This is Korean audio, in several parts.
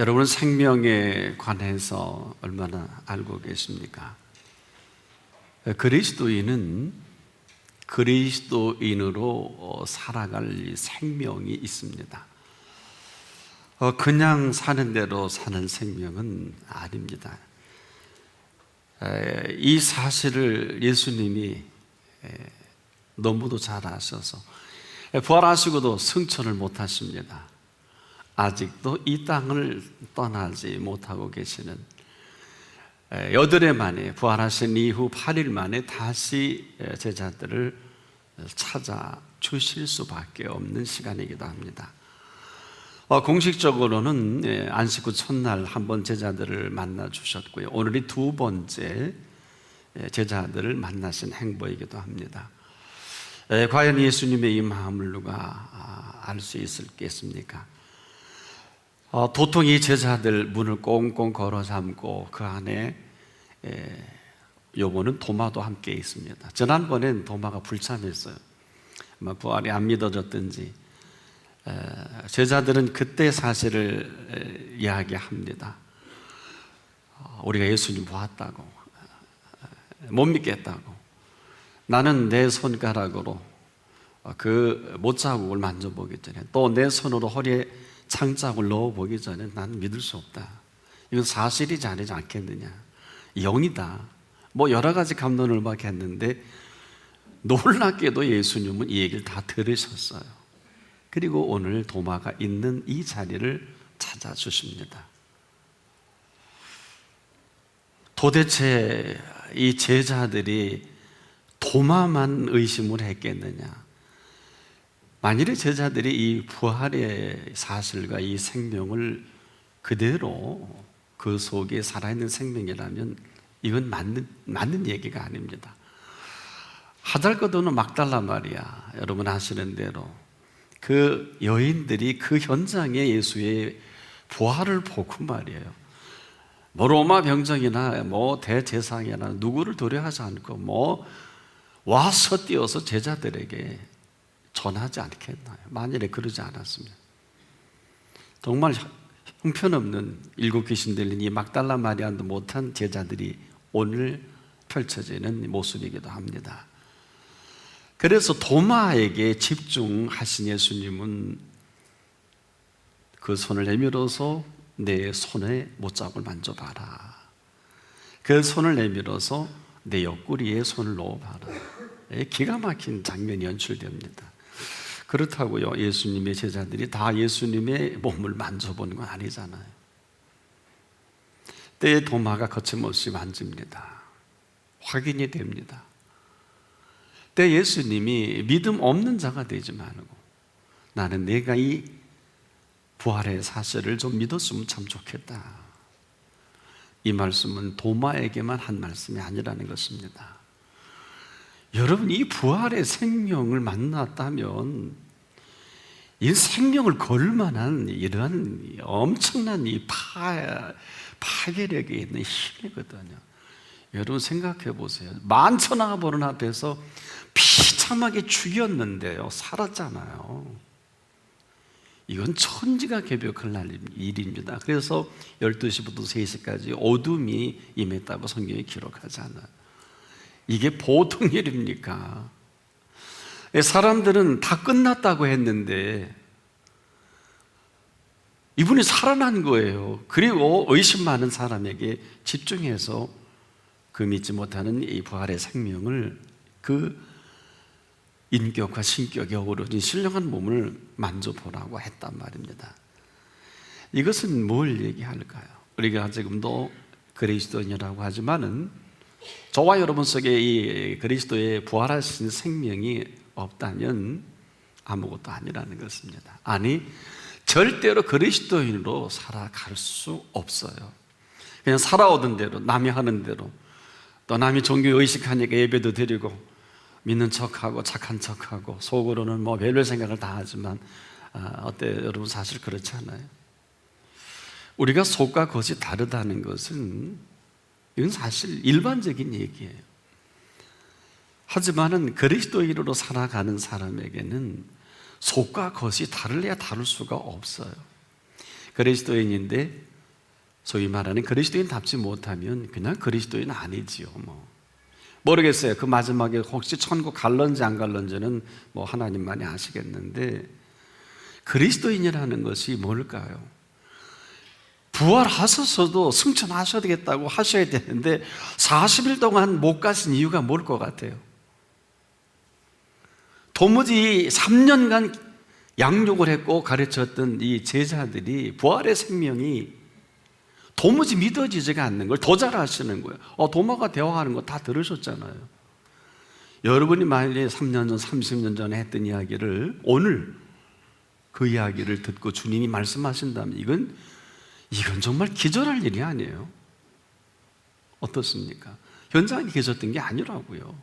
여러분은 생명에 관해서 얼마나 알고 계십니까? 그리스도인은 그리스도인으로 살아갈 생명이 있습니다. 그냥 사는 대로 사는 생명은 아닙니다. 이 사실을 예수님이 너무도 잘 아셔서 부활하시고도 승천을 못하십니다. 아직도 이 땅을 떠나지 못하고 계시는, 8일 만에 부활하신 이후 8일 만에 다시 제자들을 찾아주실 수밖에 없는 시간이기도 합니다. 공식적으로는 안식 후 첫날 한번 제자들을 만나 주셨고요, 오늘이 두 번째 제자들을 만나신 행보이기도 합니다. 과연 예수님의 이 마음을 누가 알 수 있겠습니까? 도통 이 제자들 문을 꽁꽁 걸어 잠고 그 안에 요번은 도마도 함께 있습니다. 지난번엔 도마가 불참했어요. 아마 부활이 안 믿어졌든지 제자들은 그때 사실을 이야기합니다. 우리가 예수님 보았다고, 못 믿겠다고, 나는 내 손가락으로 그 못자국을 만져보기 전에, 또 내 손으로 허리에 창자국을 넣어보기 전에 나는 믿을 수 없다. 이건 사실이지 아니지 않겠느냐, 영이다, 뭐 여러 가지 감론을 막 했는데 놀랍게도 예수님은 이 얘기를 다 들으셨어요. 그리고 오늘 도마가 있는 이 자리를 찾아주십니다. 도대체 이 제자들이 도마만 의심을 했겠느냐? 만일에 제자들이 이 부활의 사실과 이 생명을 그대로 그 속에 살아있는 생명이라면 이건 맞는 얘기가 아닙니다. 하달것없는 막달라 마리아, 여러분 아시는 대로 그 여인들이 그 현장에 예수의 부활을 보고 말이에요, 뭐 로마 병정이나 뭐 대제사장이나 누구를 두려워하지 않고 뭐 와서 뛰어서 제자들에게 전하지 않겠나요? 만일에 그러지 않았으면 정말 형편없는 7 귀신 들린 이 막달라 마리아도 못한 제자들이 오늘 펼쳐지는 모습이기도 합니다. 그래서 도마에게 집중하신 예수님은 그 손을 내밀어서 내 손에 못자국을 만져봐라, 그 손을 내밀어서 내 옆구리에 손을 넣어봐라. 기가 막힌 장면이 연출됩니다. 그렇다고요, 예수님의 제자들이 다 예수님의 몸을 만져보는 건 아니잖아요. 때에 도마가 거침없이 만집니다. 확인이 됩니다. 때 예수님이 믿음 없는 자가 되지 말고, 나는 내가 이 부활의 사실을 좀 믿었으면 참 좋겠다. 이 말씀은 도마에게만 한 말씀이 아니라는 것입니다. 여러분, 이 부활의 생명을 만났다면 이 생명을 걸 만한 이러한 엄청난 이 파괴력이 있는 힘이거든요. 여러분 생각해 보세요. 만천하가 보는 앞에서 비참하게 죽였는데요, 살았잖아요. 이건 천지가 개벽할 날 일입니다. 그래서 12시부터 3시까지 어둠이 임했다고 성경이 기록하잖아요. 이게 보통 일입니까? 사람들은 다 끝났다고 했는데 이분이 살아난 거예요. 그리고 의심 많은 사람에게 집중해서 그 믿지 못하는 이 부활의 생명을, 그 인격과 신격이 어우러진 신령한 몸을 만져보라고 했단 말입니다. 이것은 뭘 얘기할까요? 우리가 지금도 그리스도인이라고 하지만은 저와 여러분 속에 이 그리스도의 부활하신 생명이 없다면 아무것도 아니라는 것입니다. 아니, 절대로 그리스도인으로 살아갈 수 없어요. 그냥 살아오던 대로, 남이 하는 대로, 또 남이 종교 의식하니까 예배도 드리고 믿는 척하고 착한 척하고 속으로는 뭐 별별 생각을 다 하지만 어때요? 여러분 사실 그렇지 않아요? 우리가 속과 겉이 다르다는 것은 이건 사실 일반적인 얘기예요. 하지만은 그리스도인으로 살아가는 사람에게는 속과 겉이 다를래야 다를 수가 없어요. 그리스도인인데 소위 말하는 그리스도인답지 못하면 그냥 그리스도인 아니지요. 모르겠어요. 그 마지막에 혹시 천국 갈런지 안 갈런지는 하나님만이 아시겠는데, 그리스도인이라는 것이 뭘까요? 부활하셔서도 승천하셔야 되겠다고 하셔야 되는데 40일 동안 못 가신 이유가 뭘 것 같아요? 도무지 3년간 양육을 했고 가르쳤던 이 제자들이 부활의 생명이 도무지 믿어지지가 않는 걸 더 잘하시는 거예요. 도마가 대화하는 거 다 들으셨잖아요. 여러분이 만약에 3년 전, 30년 전에 했던 이야기를 오늘 그 이야기를 듣고 주님이 말씀하신다면 이건 정말 기절할 일이 아니에요. 어떻습니까? 현장에 계셨던 게 아니라고요.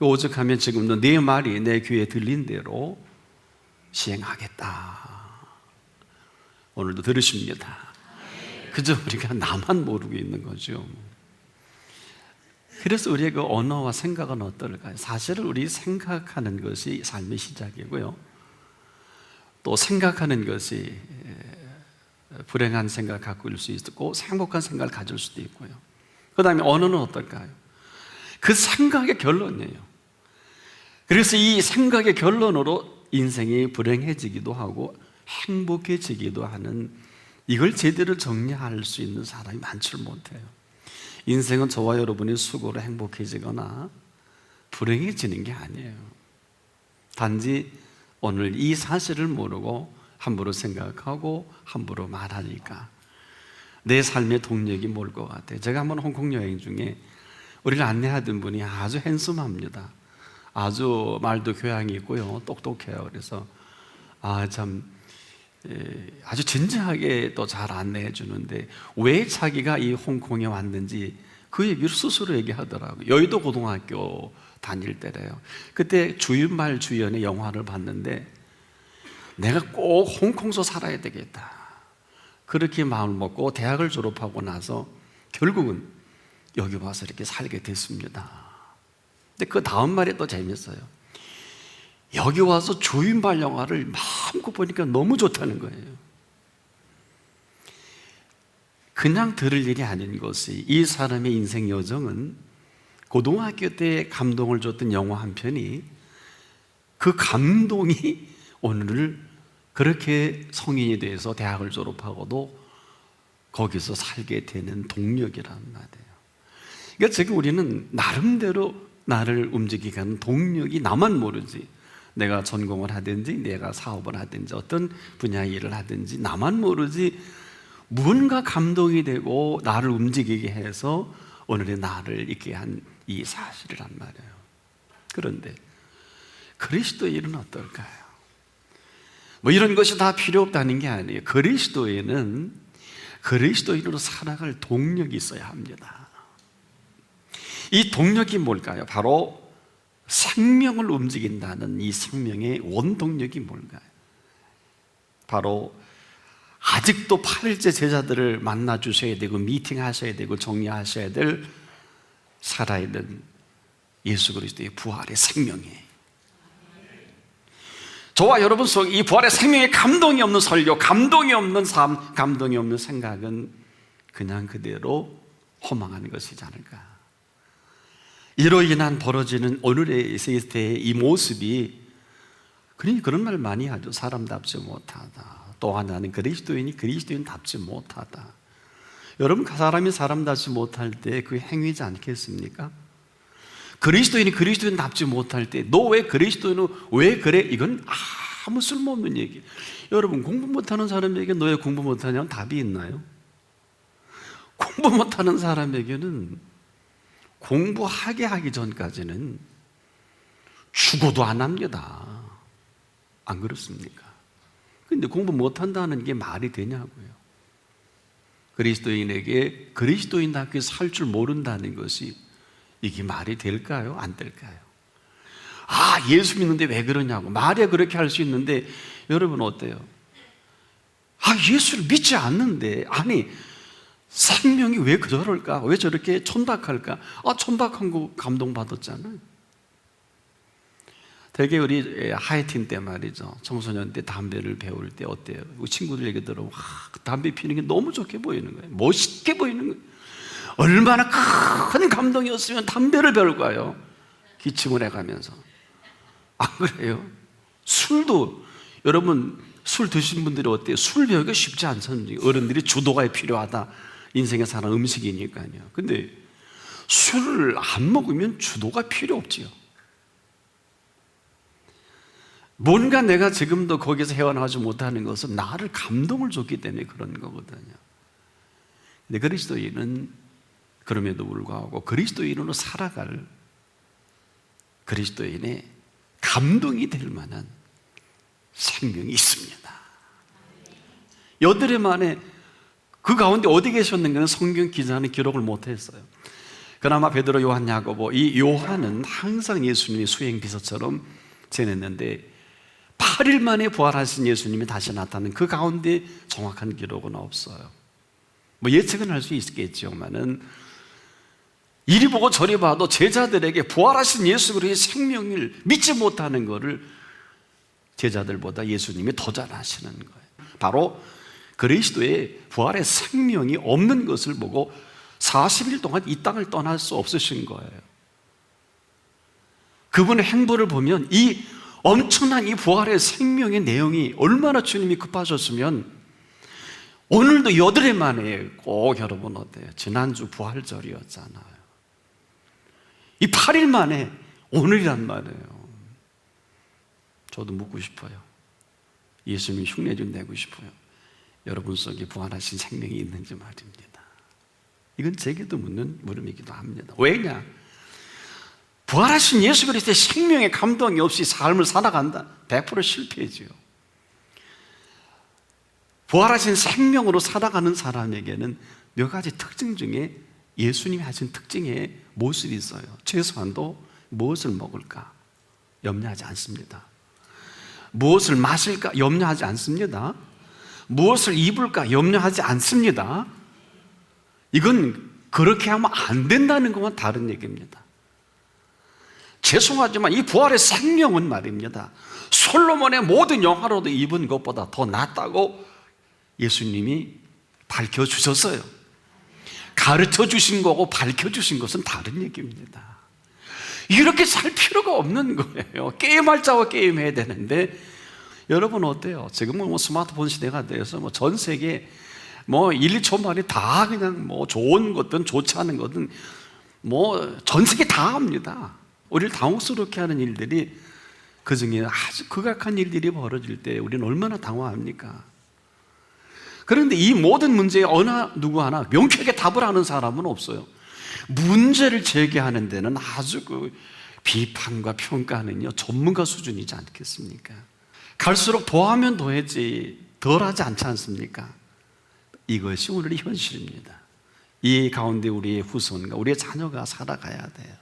오죽하면 지금도 내 말이 내 귀에 들린 대로 시행하겠다. 오늘도 들으십니다. 그저 우리가 나만 모르고 있는 거죠. 그래서 우리의 그 언어와 생각은 어떨까요? 사실은 우리 생각하는 것이 삶의 시작이고요, 또 생각하는 것이 불행한 생각을 가질 수 있고 행복한 생각을 가질 수도 있고요. 그 다음에 언어는 어떨까요? 그 생각의 결론이에요. 그래서 이 생각의 결론으로 인생이 불행해지기도 하고 행복해지기도 하는, 이걸 제대로 정리할 수 있는 사람이 많지 못해요. 인생은 저와 여러분의 수고로 행복해지거나 불행해지는 게 아니에요. 단지 오늘 이 사실을 모르고 함부로 생각하고 함부로 말하니까 내 삶의 동력이 뭘 것 같아요. 제가 한번 홍콩 여행 중에 우리를 안내하던 분이 아주 핸섬합니다. 아주 말도 교양이 있고요, 똑똑해요. 그래서 아주 진지하게 또 잘 안내해 주는데 왜 자기가 이 홍콩에 왔는지 그 얘기를 스스로 얘기하더라고요. 여의도 고등학교 다닐 때래요. 그때 주윤말 주연의 영화를 봤는데 내가 꼭 홍콩서 살아야 되겠다, 그렇게 마음을 먹고 대학을 졸업하고 나서 결국은 여기 와서 이렇게 살게 됐습니다. 근데 그 다음 말이 또 재밌어요. 여기 와서 주윤발 영화를 마음껏 보니까 너무 좋다는 거예요. 그냥 들을 일이 아닌 것이, 이 사람의 인생 여정은 고등학교 때 감동을 줬던 영화 한 편이, 그 감동이 오늘을 그렇게 성인이 돼서 대학을 졸업하고도 거기서 살게 되는 동력이란 말이에요. 그러니까 지금 우리는 나름대로 나를 움직이게 하는 동력이 나만 모르지, 내가 전공을 하든지 내가 사업을 하든지 어떤 분야의 일을 하든지 나만 모르지 무언가 감동이 되고 나를 움직이게 해서 오늘의 나를 있게 한 이 사실이란 말이에요. 그런데 그리스도인은 어떨까요? 이런 것이 다 필요 없다는 게 아니에요. 그리스도인은 그리스도인으로 살아갈 동력이 있어야 합니다. 이 동력이 뭘까요? 바로 생명을 움직인다는 이 생명의 원동력이 뭘까요? 바로 아직도 8일째 제자들을 만나 주셔야 되고 미팅하셔야 되고 정리하셔야 될 살아있는 예수 그리스도의 부활의 생명이에요. 저와 여러분 속 이 부활의 생명에 감동이 없는 설교, 감동이 없는 삶, 감동이 없는 생각은 그냥 그대로 허망한 것이지 않을까. 이로 인한 벌어지는 오늘의 세대의 이 모습이, 그런 말 많이 하죠. 사람답지 못하다. 또 하나는 그리스도인이 그리스도인답지 못하다. 여러분, 사람이 사람답지 못할 때 그 행위지 않겠습니까? 그리스도인이 그리스도인답지 못할 때 너 왜 그리스도인은 왜 그래? 이건 아무 쓸모없는 얘기. 여러분, 공부 못하는 사람에게 너 왜 공부 못하냐면 답이 있나요? 공부 못하는 사람에게는 공부하게 하기 전까지는 죽어도 안 합니다. 안 그렇습니까? 근데 공부 못한다는 게 말이 되냐고요. 그리스도인에게 그리스도인답게 살 줄 모른다는 것이 이게 말이 될까요? 안 될까요? 예수 믿는데 왜 그러냐고 말이야 그렇게 할 수 있는데, 여러분 어때요? 예수를 믿지 않는데, 생명이 왜 저럴까? 왜 저렇게 천박할까? 천박한 거 감동받았잖아요. 되게 우리 하이틴 때 말이죠, 청소년 때 담배를 배울 때 어때요? 친구들 얘기 들어보면 담배 피우는 게 너무 좋게 보이는 거예요. 멋있게 보이는 거예요. 얼마나 큰 감동이었으면 담배를 배울까요? 기침을 해가면서. 안 그래요? 술도, 여러분 술 드신 분들이 어때요? 술 배우기가 쉽지 않잖아요. 어른들이 주도가 필요하다, 인생에 사는 음식이니까요. 근데 술을 안 먹으면 주도가 필요 없지요. 뭔가 내가 지금도 거기서 헤어나오지 못하는 것은 나를 감동을 줬기 때문에 그런 거거든요. 근데 그리스도인은 그럼에도 불구하고 그리스도인으로 살아갈, 그리스도인의 감동이 될 만한 생명이 있습니다. 여드레 만에 그 가운데 어디 계셨는가는 성경 기자는 기록을 못했어요. 그나마 베드로, 요한, 야고보, 이 요한은 항상 예수님의 수행 비서처럼 지냈는데 8일 만에 부활하신 예수님이 다시 나타나는 그 가운데 정확한 기록은 없어요. 뭐 예측은 할 수 있겠지만은 이리 보고 저리 봐도 제자들에게 부활하신 예수 그리스도의 생명을 믿지 못하는 것을 제자들보다 예수님이 더 잘 아시는 거예요. 바로 그리스도의 부활의 생명이 없는 것을 보고 40일 동안 이 땅을 떠날 수 없으신 거예요. 그분의 행보를 보면 이 엄청난 이 부활의 생명의 내용이 얼마나 주님이 급하셨으면 오늘도 여드레 만에 꼭, 여러분 어때요? 지난주 부활절이었잖아요. 이 8일 만에 오늘이란 말이에요. 저도 묻고 싶어요. 예수님이 흉내 좀 내고 싶어요. 여러분 속에 부활하신 생명이 있는지 말입니다. 이건 제게도 묻는 물음이기도 합니다. 왜냐? 부활하신 예수 그리스도의 생명의 감동이 없이 삶을 살아간다? 100% 실패지요. 부활하신 생명으로 살아가는 사람에게는 몇 가지 특징 중에 예수님이 하신 특징의 모습이 있어요. 최소한도 무엇을 먹을까 염려하지 않습니다. 무엇을 마실까 염려하지 않습니다. 무엇을 입을까 염려하지 않습니다. 이건 그렇게 하면 안 된다는 것만 다른 얘기입니다. 죄송하지만 이 부활의 생명은 말입니다, 솔로몬의 모든 영화로도 입은 것보다 더 낫다고 예수님이 밝혀주셨어요. 가르쳐주신 거고 밝혀주신 것은 다른 얘기입니다. 이렇게 살 필요가 없는 거예요. 게임할 자와 게임해야 되는데, 여러분 어때요? 지금은 뭐 스마트폰 시대가 돼서 뭐 전 세계 뭐 1, 2초 만에 다 그냥 뭐 좋은 것든 좋지 않은 것든 뭐 전 세계 다 합니다. 우리를 당혹스럽게 하는 일들이, 그 중에 아주 극악한 일들이 벌어질 때 우리는 얼마나 당황합니까? 그런데 이 모든 문제에 어느 누구 하나 명쾌하게 답을 하는 사람은 없어요. 문제를 제기하는 데는 아주 그 비판과 평가는요 전문가 수준이지 않겠습니까? 갈수록 더하면 더했지 덜하지 않지 않습니까? 이것이 오늘의 현실입니다. 이 가운데 우리의 후손과 우리의 자녀가 살아가야 돼요.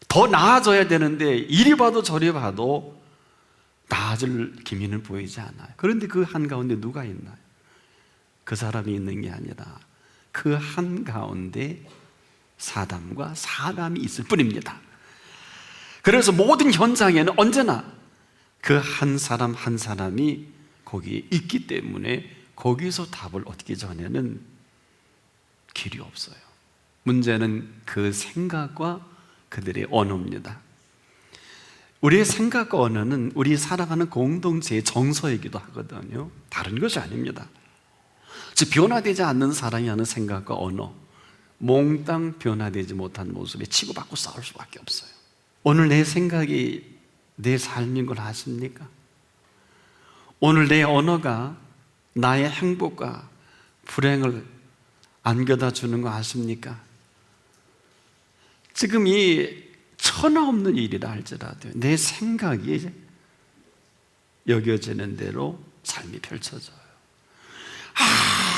더 나아져야 되는데 이리 봐도 저리 봐도 나아질 기미는 보이지 않아요. 그런데 그 한가운데 누가 있나요? 그 사람이 있는 게 아니라 그 한가운데 사람과 사람이 있을 뿐입니다. 그래서 모든 현장에는 언제나 그 한 사람 한 사람이 거기에 있기 때문에 거기서 답을 얻기 전에는 길이 없어요. 문제는 그 생각과 그들의 언어입니다. 우리의 생각과 언어는 우리 살아가는 공동체의 정서이기도 하거든요. 다른 것이 아닙니다. 즉 변화되지 않는 사람이 하는 생각과 언어, 몽땅 변화되지 못한 모습에 치고받고 싸울 수밖에 없어요. 오늘 내 생각이 내 삶인 걸 아십니까? 오늘 내 언어가 나의 행복과 불행을 안겨다 주는 거 아십니까? 지금 이 천하 없는 일이라 할지라도 내 생각이 여겨지는 대로 삶이 펼쳐져요.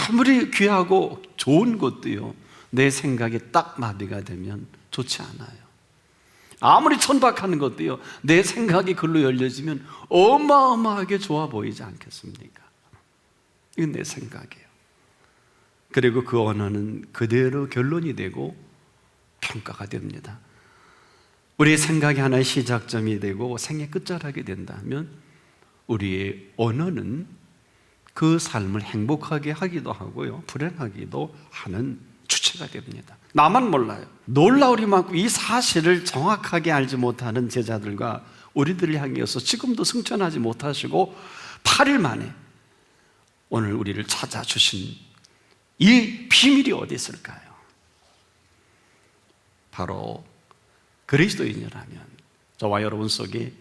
아무리 귀하고 좋은 것도요 내 생각에 딱 마비가 되면 좋지 않아요. 아무리 천박하는 것도요 내 생각이 글로 열려지면 어마어마하게 좋아 보이지 않겠습니까? 이건 내 생각이에요. 그리고 그 언어는 그대로 결론이 되고 평가가 됩니다. 우리의 생각이 하나의 시작점이 되고 생의 끝자락이 된다면 우리의 언어는 그 삶을 행복하게 하기도 하고요, 불행하기도 하는 주체가 됩니다. 나만 몰라요. 놀라우리만큼 이 사실을 정확하게 알지 못하는 제자들과 우리들을 향해서 지금도 승천하지 못하시고 8일 만에 오늘 우리를 찾아주신 이 비밀이 어디 있을까요? 바로 그리스도인이라면 저와 여러분 속에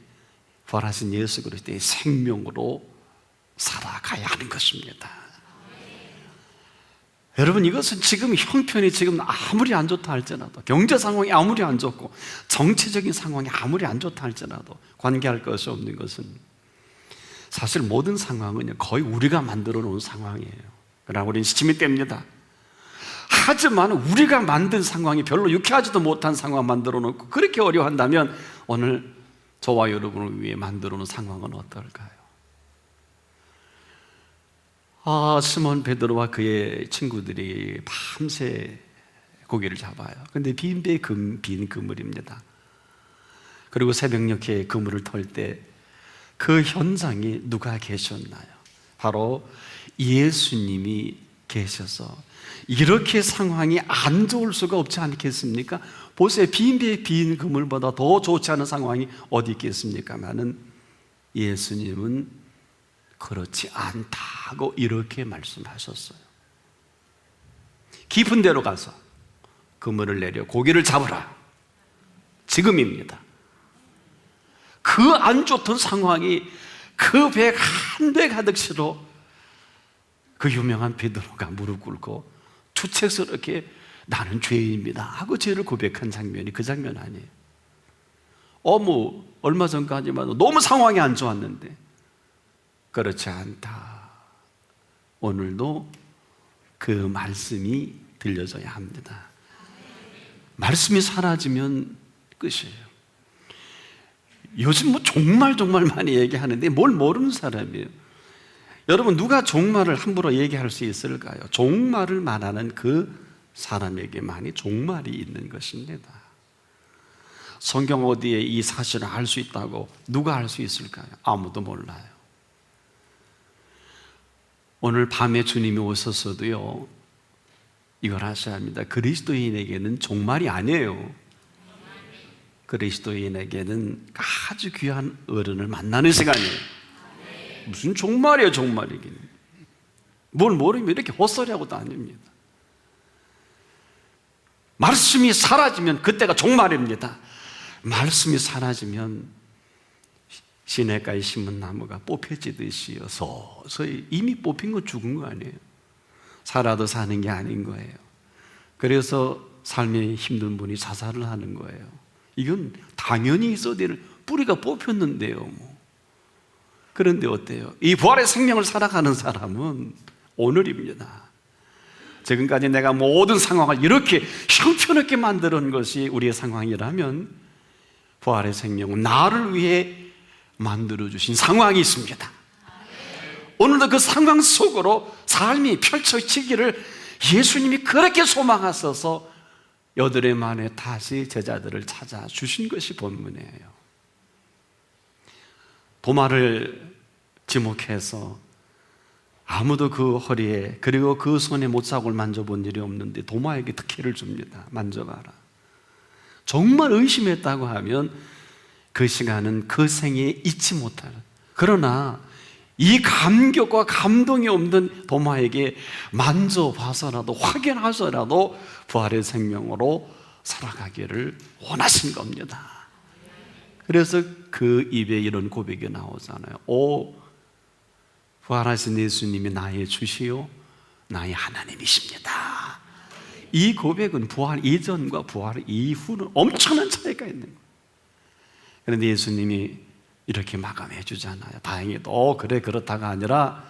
부활하신 예수 그리스도의 생명으로 살아가야 하는 것입니다. 여러분, 이것은 지금 형편이 지금 아무리 안 좋다 할지라도, 경제 상황이 아무리 안 좋고 정치적인 상황이 아무리 안 좋다 할지라도 관계할 것이 없는 것은 사실 모든 상황은 거의 우리가 만들어 놓은 상황이에요. 그러나 우리는 시침이 뗍니다. 하지만 우리가 만든 상황이 별로 유쾌하지도 못한 상황 만들어 놓고 그렇게 어려워한다면 오늘 저와 여러분을 위해 만들어 놓은 상황은 어떨까요? 시몬 베드로와 그의 친구들이 밤새 고기를 잡아요. 근데 빈 그물입니다. 그리고 새벽녘에 그물을 털 때 그 현장에 누가 계셨나요? 바로 예수님이 계셔서 이렇게 상황이 안 좋을 수가 없지 않겠습니까? 보세요. 빈 그물보다 더 좋지 않은 상황이 어디 있겠습니까마는 예수님은 그렇지 않다고 이렇게 말씀하셨어요. 깊은 데로 가서 그물을 내려 고기를 잡으라. 지금입니다. 그 안 좋던 상황이 그 배 한 배 가득 실어 그 유명한 베드로가 무릎 꿇고 투책스럽게 나는 죄인입니다 하고 죄를 고백한 장면이 그 장면 아니에요. 얼마 전까지만 너무 상황이 안 좋았는데 그렇지 않다. 오늘도 그 말씀이 들려져야 합니다. 말씀이 사라지면 끝이에요. 요즘 정말 많이 얘기하는데 뭘 모르는 사람이에요. 여러분, 누가 종말을 함부로 얘기할 수 있을까요? 종말을 말하는 그 사람에게만이 종말이 있는 것입니다. 성경 어디에 이 사실을 알 수 있다고 누가 알 수 있을까요? 아무도 몰라요. 오늘 밤에 주님이 오셨어도요, 이걸 아셔야 합니다. 그리스도인에게는 종말이 아니에요. 그리스도인에게는 아주 귀한 어른을 만나는 시간이에요. 무슨 종말이에요, 종말이긴. 뭘 모르면 이렇게 헛소리하고도 아닙니다. 말씀이 사라지면 그때가 종말입니다. 말씀이 사라지면 시냇가에 심은 나무가 뽑혀지듯이 서서히 이미 뽑힌 건 죽은 거 아니에요. 살아도 사는 게 아닌 거예요. 그래서 삶에 힘든 분이 자살을 하는 거예요. 이건 당연히 있어야 될 뿌리가 뽑혔는데요. 그런데 어때요? 이 부활의 생명을 살아가는 사람은 오늘입니다. 지금까지 내가 모든 상황을 이렇게 형편없게 만드는 것이 우리의 상황이라면 부활의 생명은 나를 위해 만들어주신 상황이 있습니다. 오늘도 그 상황 속으로 삶이 펼쳐지기를 예수님이 그렇게 소망하셔서 8해 만에 다시 제자들을 찾아주신 것이 본문이에요. 도마를 지목해서 아무도 그 허리에 그리고 그 손에 못자국을 만져본 일이 없는데 도마에게 특혜를 줍니다. 만져봐라. 정말 의심했다고 하면 그 시간은 그 생에 잊지 못할, 그러나 이 감격과 감동이 없는 도마에게 만져봐서라도 확인하서라도 부활의 생명으로 살아가기를 원하신 겁니다. 그래서 그 입에 이런 고백이 나오잖아요. 오, 부활하신 예수님이 나의 주시요 나의 하나님이십니다. 이 고백은 부활 이전과 부활 이후는 엄청난 차이가 있는 거예요. 그런데 예수님이 이렇게 마감해 주잖아요. 다행히도 그래 그렇다가 아니라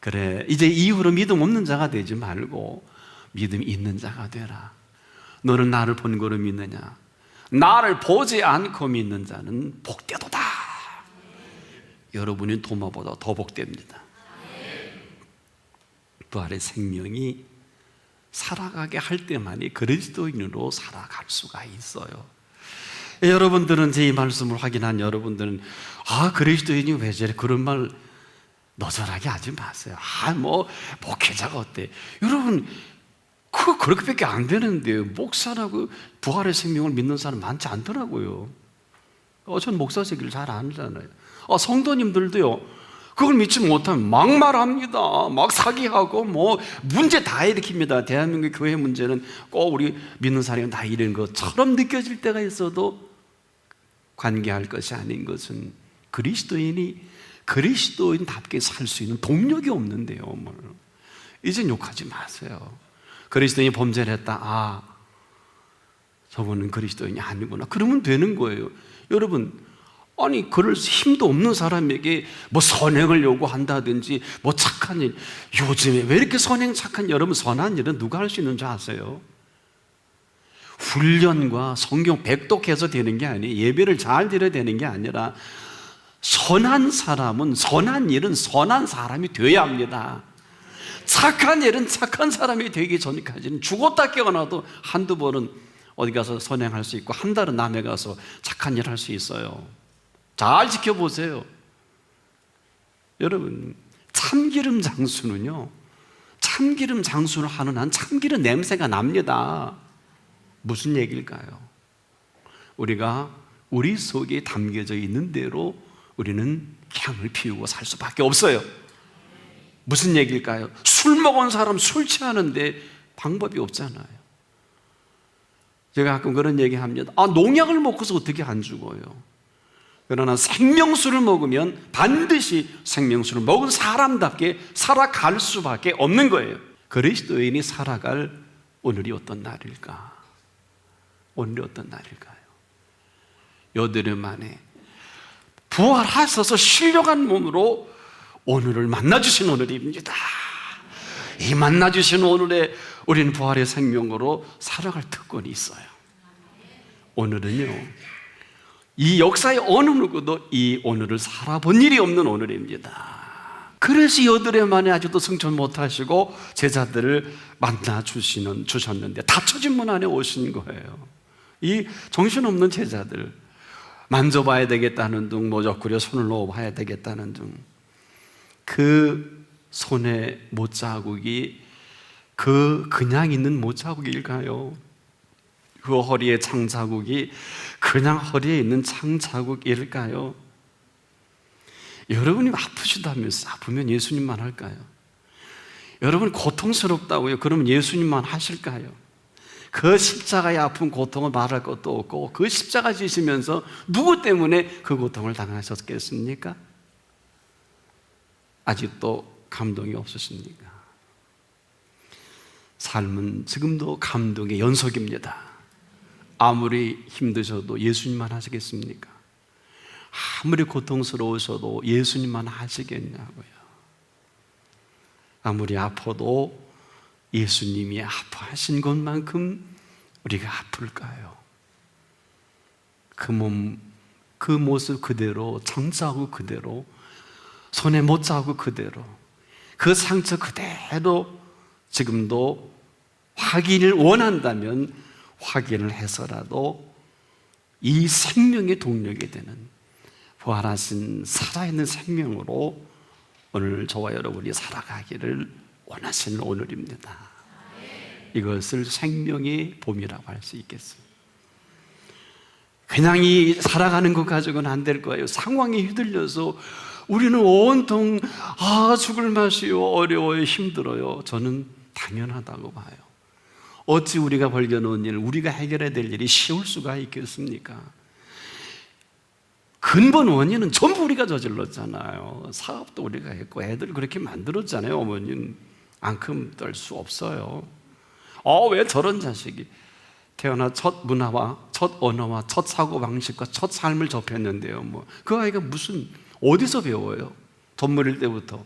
그래 이제 이후로 믿음 없는 자가 되지 말고 믿음 있는 자가 되라. 너는 나를 본 거로 믿느냐? 나를 보지 않고 믿는 자는 복되도다. 여러분이 도마보다 더 복됩니다. 부활의 생명이 살아가게 할 때만이 그리스도인으로 살아갈 수가 있어요. 여러분들은 제 이 말씀을 확인한 여러분들은 그리스도인이 왜 저래? 그런 말 너절하게 하지 마세요. 목회자가 어때? 여러분, 그렇게밖에 안 되는데요. 목사라고 부활의 생명을 믿는 사람 많지 않더라고요. 전 목사세기를 잘 아잖아요. 성도님들도요, 그걸 믿지 못하면 막 말합니다. 막 사기하고 문제 다 일으킵니다. 대한민국 교회 문제는 꼭 우리 믿는 사람이 다 이런 것처럼 느껴질 때가 있어도 관계할 것이 아닌 것은 그리스도인답게 살 수 있는 동력이 없는데요. 이제 욕하지 마세요. 그리스도인이 범죄를 했다. 저분은 그리스도인이 아니구나. 그러면 되는 거예요. 여러분, 그럴 힘도 없는 사람에게 선행을 요구한다든지 착한 일, 요즘에 왜 이렇게 착한 여러분, 선한 일은 누가 할 수 있는 줄 아세요? 훈련과 성경 백독해서 되는 게 아니에요. 예배를 잘 드려야 되는 게 아니라 선한 사람은, 선한 일은 선한 사람이 되어야 합니다. 착한 일은 착한 사람이 되기 전까지는 죽었다 깨어나도 한두 번은 어디 가서 선행할 수 있고 한 달은 남해 가서 착한 일 할 수 있어요. 잘 지켜보세요. 여러분, 참기름 장수는요, 참기름 장수를 하는 한 참기름 냄새가 납니다. 무슨 얘기일까요? 우리가 우리 속에 담겨져 있는 대로 우리는 향을 피우고 살 수밖에 없어요. 무슨 얘기일까요? 술 먹은 사람 술 취하는데 방법이 없잖아요. 제가 가끔 그런 얘기 합니다. 농약을 먹고서 어떻게 안 죽어요? 그러나 생명수를 먹으면 반드시 생명수를 먹은 사람답게 살아갈 수밖에 없는 거예요. 그리스도인이 살아갈 오늘이 어떤 날일까? 오늘이 어떤 날일까요? 여드름 만에 부활하셔서 신령한 몸으로 오늘을 만나주신 오늘입니다. 이 만나주신 오늘에 우리는 부활의 생명으로 살아갈 특권이 있어요. 오늘은요, 이 역사의 어느 누구도 이 오늘을 살아본 일이 없는 오늘입니다. 그래서 여드름 만에 아직도 승천 못하시고 제자들을 주셨는데 닫혀진 문 안에 오신 거예요. 이 정신없는 제자들, 만져봐야 되겠다는 둥, 모적구려 손을 넣어봐야 되겠다는 둥, 그 손에 못자국이 그냥 있는 못자국일까요? 그 허리에 창자국이 그냥 허리에 있는 창자국일까요? 여러분이 아프시다면서 아프면 예수님만 할까요? 여러분 고통스럽다고요? 그러면 예수님만 하실까요? 그 십자가의 아픈 고통을 말할 것도 없고 그 십자가 지시면서 누구 때문에 그 고통을 당하셨겠습니까? 아직도 감동이 없으십니까? 삶은 지금도 감동의 연속입니다. 아무리 힘드셔도 예수님만 하시겠습니까? 아무리 고통스러우셔도 예수님만 하시겠냐고요. 아무리 아파도 예수님이 아파하신 것만큼 우리가 아플까요? 그 몸, 그 모습 그대로, 창자국 그대로, 손에 못자국 그대로, 그 상처 그대로 지금도 확인을 원한다면 확인을 해서라도 이 생명의 동력이 되는 부활하신 살아있는 생명으로 오늘 저와 여러분이 살아가기를 원하시는 오늘입니다. 이것을 생명의 봄이라고 할 수 있겠습니다. 그냥 살아가는 것 가지고는 안 될 거예요. 상황에 휘둘려서 우리는 온통 죽을 맛이요, 어려워요, 힘들어요. 저는 당연하다고 봐요. 어찌 우리가 벌겨놓은 일, 우리가 해결해야 될 일이 쉬울 수가 있겠습니까? 근본 원인은 전부 우리가 저질렀잖아요. 사업도 우리가 했고 애들 그렇게 만들었잖아요. 어머니는 앙큼 떨 수 없어요. 왜 저런 자식이 태어나 첫 문화와 첫 언어와 첫 사고방식과 첫 삶을 접했는데요. 그 아이가 어디서 배워요? 젖물일 때부터.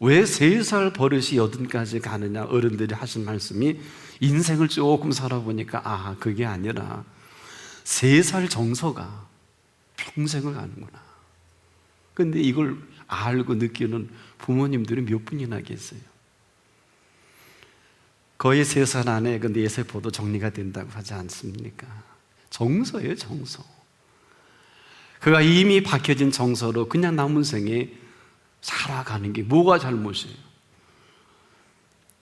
왜 3살 버릇이 80까지 가느냐? 어른들이 하신 말씀이 인생을 조금 살아보니까 그게 아니라 3살 정서가 평생을 가는구나. 근데 이걸 알고 느끼는 부모님들이 몇 분이나 계세요? 거의 3살 안에 그 뇌세포도 정리가 된다고 하지 않습니까? 정서예요, 정서. 그가 이미 박혀진 정서로 그냥 남은 생에 살아가는 게 뭐가 잘못이에요?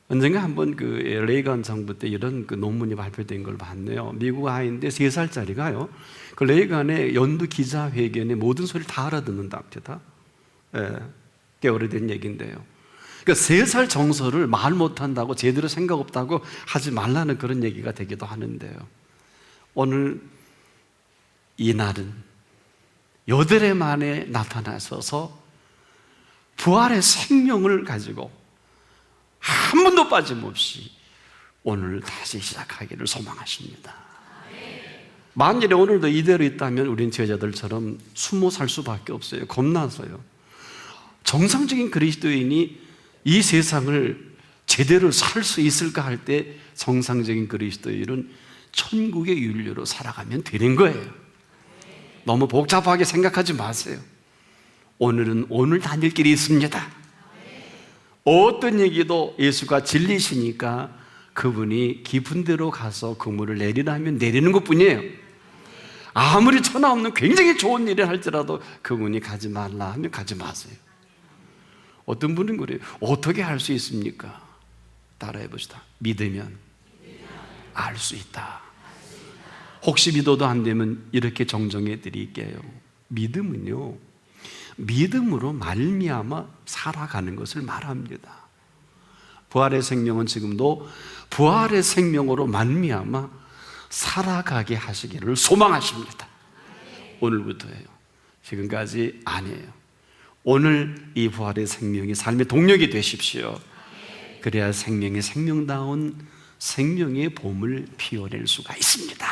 언젠가 한번 그 레이건 정부 때 이런 그 논문이 발표된 걸 봤네요. 미국 아이인데 3살짜리가요. 그 레이건의 연두 기자회견의 모든 소리를 다 알아듣는답니다. 예, 꽤 오래된 얘기인데요. 그러니까 3살 정서를 말 못한다고 제대로 생각 없다고 하지 말라는 그런 얘기가 되기도 하는데요. 오늘 이 날은 여드레 만에 나타나셔서 부활의 생명을 가지고 한 번도 빠짐없이 오늘 다시 시작하기를 소망하십니다. 만일에 오늘도 이대로 있다면 우린 제자들처럼 숨어 살 수밖에 없어요. 겁나서요. 정상적인 그리스도인이 이 세상을 제대로 살 수 있을까 할 때 정상적인 그리스도인은 천국의 윤리로 살아가면 되는 거예요. 너무 복잡하게 생각하지 마세요. 오늘은 오늘 다닐 길이 있습니다. 어떤 얘기도 예수가 진리시니까 그분이 깊은 데로 가서 그물을 내리라 하면 내리는 것뿐이에요. 아무리 천하 없는 굉장히 좋은 일을 할지라도 그분이 가지 말라 하면 가지 마세요. 어떤 분은 그래요. 어떻게 할 수 있습니까? 따라해 봅시다. 믿으면 알 수 있다. 혹시 믿어도 안 되면 이렇게 정정해 드릴게요. 믿음은요, 믿음으로 말미암아 살아가는 것을 말합니다. 부활의 생명은 지금도 부활의 생명으로 말미암아 살아가게 하시기를 소망하십니다. 오늘부터예요. 지금까지 아니에요. 오늘 이 부활의 생명이 삶의 동력이 되십시오. 그래야 생명의 생명다운 생명의 봄을 피워낼 수가 있습니다.